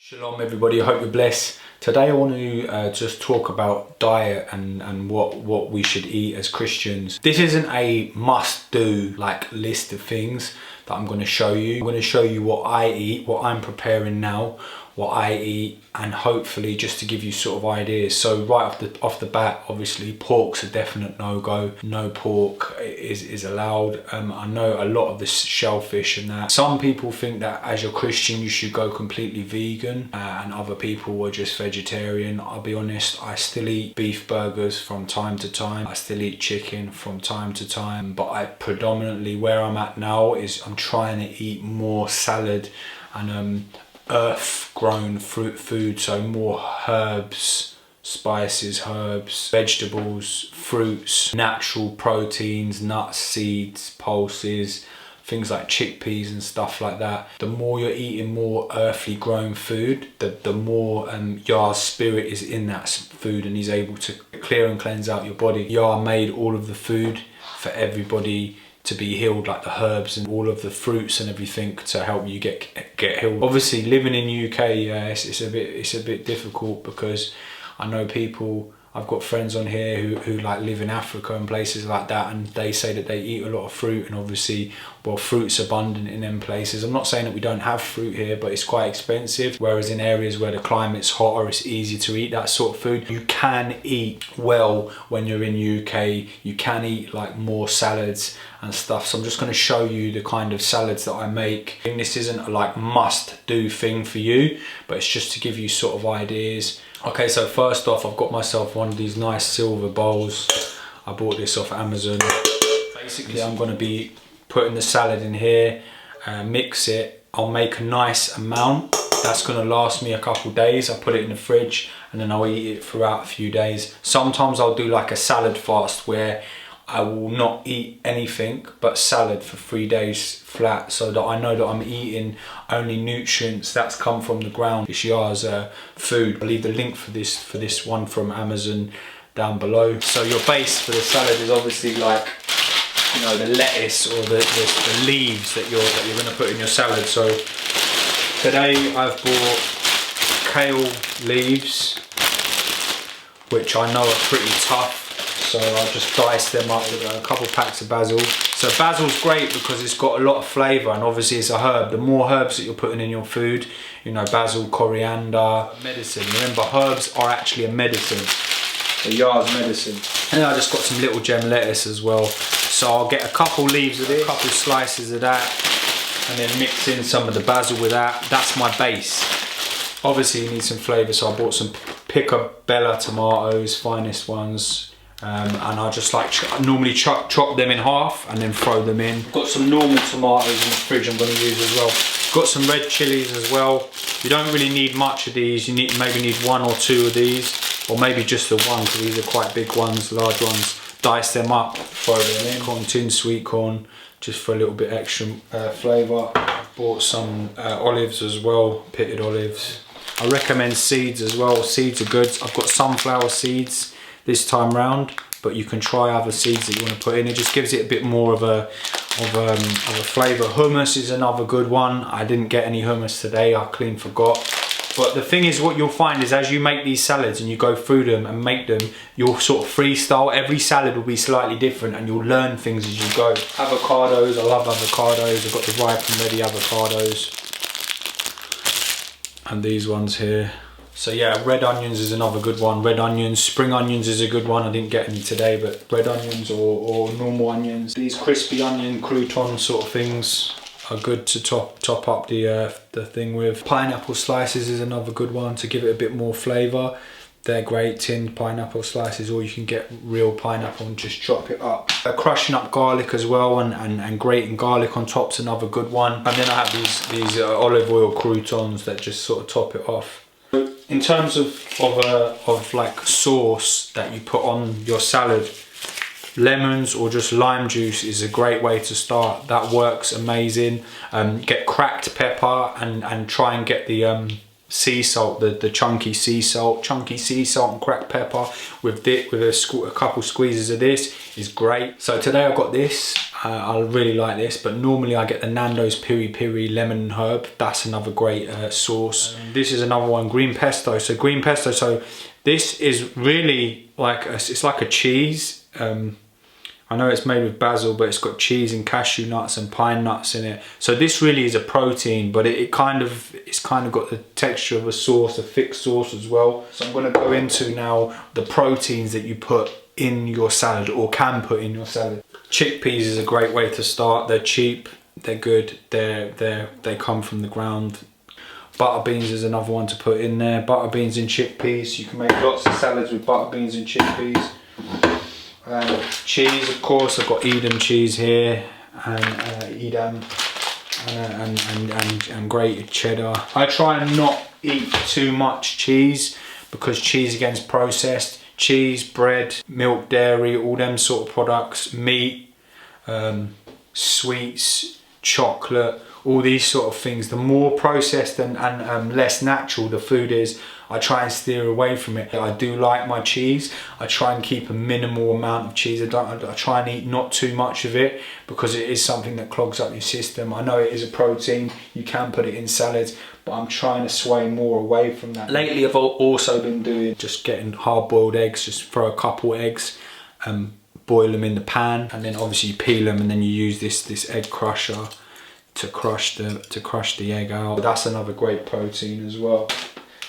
Shalom everybody, I hope you're blessed. Today I want to just talk about diet and what we should eat as Christians. This isn't a must-do list of things that I'm going to show you. I'm going to show you what I eat, what I'm preparing now, what I eat, and hopefully just to give you sort of ideas. So right off the bat, obviously pork's a definite no-go. No pork is allowed. I know a lot of the shellfish and that. Some people think that as you're Christian you should go completely vegan, and other people are just vegetarian. I'll be honest, I still eat beef burgers from time to time. I still eat chicken from time to time, but I predominantly, where I'm at now, is I'm trying to eat more salad and earth grown food, so more herbs, spices, vegetables, fruits, natural proteins, nuts, seeds, pulses, things like chickpeas and stuff like that. The more you're eating more earthly grown food, the more Yah's spirit is in that food, and he's able to clear and cleanse out your body. Yah made all of the food for everybody to be healed, like the herbs and all of the fruits and everything, to help you get healed. Obviously living in UK, it's a bit difficult, because I know people, I've got friends on here who like live in Africa and places like that, and they say that they eat a lot of fruit, and obviously, well, fruit's abundant in them places. I'm not saying that we don't have fruit here, but it's quite expensive, whereas in areas where the climate's hotter, it's easy to eat that sort of food. You can eat well when you're in UK. You can eat like more salads and stuff. So I'm just going to show you the kind of salads that I make. And this isn't a like must do thing for you, but it's just to give you sort of ideas. Okay, so first off, I've got myself one of these nice silver bowls. I bought this off Amazon. Basically, I'm going to be putting the salad in here, mix it. I'll make a nice amount. That's going to last me a couple days. I put it in the fridge and then I'll eat it throughout a few days. Sometimes I'll do like a salad fast where I will not eat anything but salad for 3 days flat, so that I know that I'm eating only nutrients that's come from the ground. It's Yah's food. I'll leave the link for this one from Amazon down below. So your base for the salad is obviously like, you know, the lettuce or the leaves that you're going to put in your salad. So today I've bought kale leaves, which I know are pretty tough. So I'll just dice them up with a couple packs of basil. So basil's great because it's got a lot of flavour, and obviously it's a herb. The more herbs that you're putting in your food, you know, basil, coriander, medicine. Remember, herbs are actually a medicine. So Yah's medicine. And then I just got some little gem lettuce as well. So I'll get a couple leaves of it, a couple slices of that, and then mix in some of the basil with that. That's my base. Obviously you need some flavour, so I bought some Picabella tomatoes, finest ones. And I just like normally chop them in half and then throw them in. Got some normal tomatoes in the fridge I'm going to use as well. Got some red chilies as well. You don't really need much of these. You maybe need 1 or 2 of these, or maybe just the one, because these are quite big ones, large ones. Dice them up, throw them in. Corn, tin sweet corn, just for a little bit extra flavour. Bought some olives as well, pitted olives. I recommend seeds as well. Seeds are good. I've got sunflower seeds this time round, but you can try other seeds that you want to put in. It just gives it a bit more of a flavour. Hummus is another good one. I didn't get any hummus today, I clean forgot. But the thing is, what you'll find is as you make these salads and you go through them and make them, you'll sort of freestyle. Every salad will be slightly different and you'll learn things as you go. Avocados, I love avocados. I've got the ripe and ready avocados. And these ones here. So yeah, red onions is another good one. Red onions, spring onions is a good one. I didn't get any today, but red onions or normal onions. These crispy onion crouton sort of things are good to top up the thing with. Pineapple slices is another good one to give it a bit more flavour. They're great, tinned pineapple slices, or you can get real pineapple and just chop it up. Crushing up garlic as well and grating garlic on top's another good one. And then I have these olive oil croutons that just sort of top it off. In terms of like sauce that you put on your salad, lemons or just lime juice is a great way to start. That works amazing. Get cracked pepper and try and get the sea salt, the chunky sea salt and cracked pepper with a couple squeezes of this is great. So today I've got this. I really like this, but normally I get the Nando's piri piri lemon and herb. That's another great sauce. This is another one, green pesto. So green pesto, so this is really like it's like a cheese. I know it's made with basil, but it's got cheese and cashew nuts and pine nuts in it. So this really is a protein, but it's kind of got the texture of a sauce, a thick sauce as well. So I'm going to go into now the proteins that you put in your salad or can put in your salad. Chickpeas is a great way to start. They're cheap, they're good, they come from the ground. Butter beans is another one to put in there. Butter beans and chickpeas. You can make lots of salads with butter beans and chickpeas. Cheese, of course, I've got Edam cheese here, and Edam, and grated cheddar. I try and not eat too much cheese because cheese gets processed. Cheese, bread, milk, dairy, all them sort of products, meat, sweets, chocolate, all these sort of things. The more processed and less natural the food is, I try and steer away from it. I do like my cheese. I try and keep a minimal amount of cheese. I try and eat not too much of it because it is something that clogs up your system. I know it is a protein. You can put it in salads, but I'm trying to sway more away from that. Lately, I've also been doing just getting hard-boiled eggs. Just throw a couple eggs, boil them in the pan, and then obviously you peel them, and then you use this egg crusher to crush the egg out. That's another great protein as well.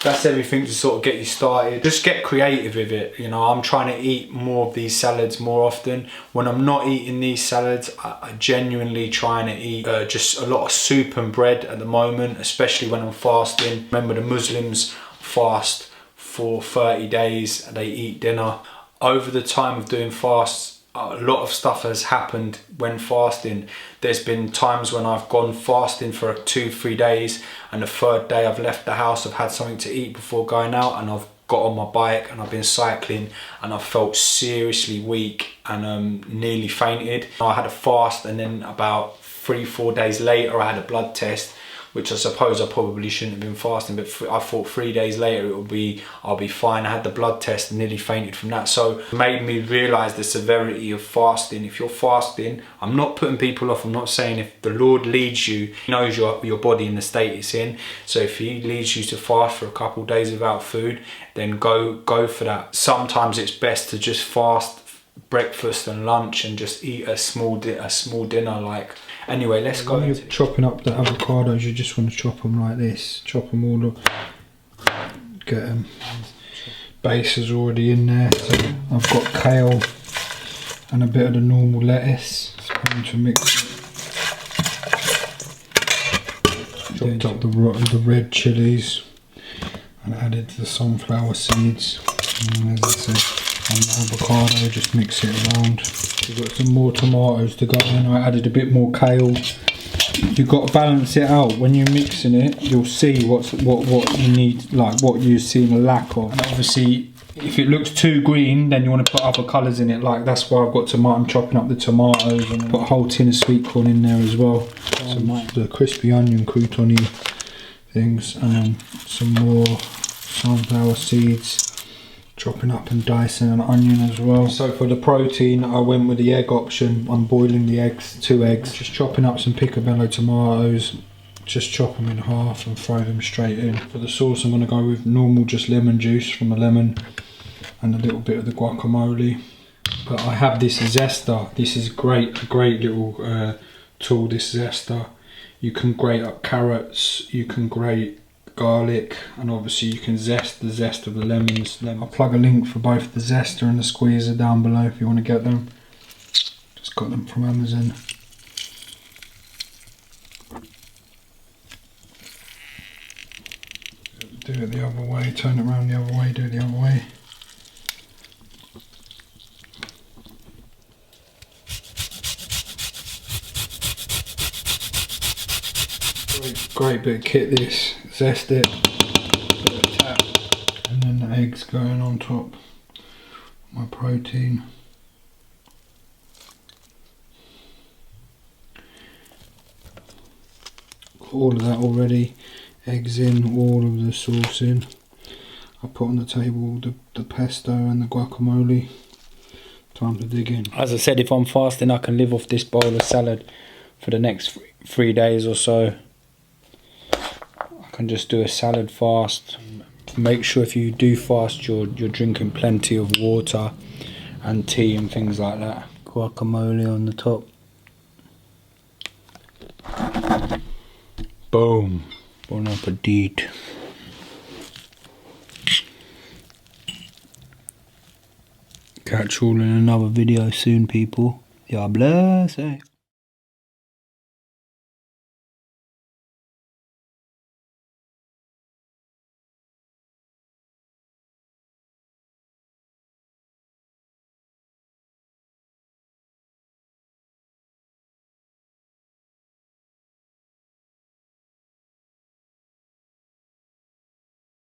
That's everything to sort of get you started. Just get creative with it. You know, I'm trying to eat more of these salads more often. When I'm not eating these salads, I genuinely trying to eat just a lot of soup and bread at the moment, especially when I'm fasting. Remember, the Muslims fast for 30 days. They eat dinner. Over the time of doing fasts, a lot of stuff has happened when fasting. There's been times when I've gone fasting for 2-3 days, and the third day I've left the house, I've had something to eat before going out, and I've got on my bike and I've been cycling, and I felt seriously weak and nearly fainted. I had a fast, and then about 3-4 days later I had a blood test, which I suppose I probably shouldn't have been fasting, but I thought 3 days later I'll be fine. I had the blood test and nearly fainted from that. So it made me realise the severity of fasting. If you're fasting, I'm not putting people off. I'm not saying, if the Lord leads you, He knows your body in the state it's in. So if He leads you to fast for a couple of days without food, then go for that. Sometimes it's best to just fast breakfast and lunch and just eat a small dinner. Like, anyway, let's go. When you're chopping up the avocados, you just want to chop them like this. Chop them all up. Get them. Base is already in there. So I've got kale and a bit of the normal lettuce. It's going to mix. Chopped up the red chilies and added the sunflower seeds. And as I said, and the avocado, just mix it around. We've got some more tomatoes to go in. I added a bit more kale. You've got to balance it out. When you're mixing it, you'll see what you need, like what you're seeing a lack of. And obviously, if it looks too green, then you want to put other colours in it. Like, that's why I've got tomato. I'm chopping up the tomatoes and put a whole tin of sweet corn in there as well. Some the crispy onion croutony things, and then some more sunflower seeds. Chopping up and dicing an onion as well. So for the protein, I went with the egg option. I'm boiling the eggs, 2 eggs. Just chopping up some picobello tomatoes. Just chop them in half and throw them straight in. For the sauce, I'm going to go with normal, just lemon juice from a lemon and a little bit of the guacamole. But I have this zester. This is a great little tool, this zester. You can grate up carrots, you can grate garlic, and obviously you can zest the zest of the lemons. I'll plug a link for both the zester and the squeezer down below if you want to get them. Just got them from Amazon. Do it the other way, turn it around the other way, do it the other way. Great bit of kit this. Zest it, put a tap, and then the eggs going on top. My protein. All of that already. eggs in, all of the sauce in. I put on the table the pesto and the guacamole. Time to dig in. As I said, if I'm fasting, I can live off this bowl of salad for the next 3 days or so. I can just do a salad fast. Make sure if you do fast, you're drinking plenty of water and tea and things like that. Guacamole on the top. Boom. Bon appetit. Catch you all in another video soon, people. Ya bless.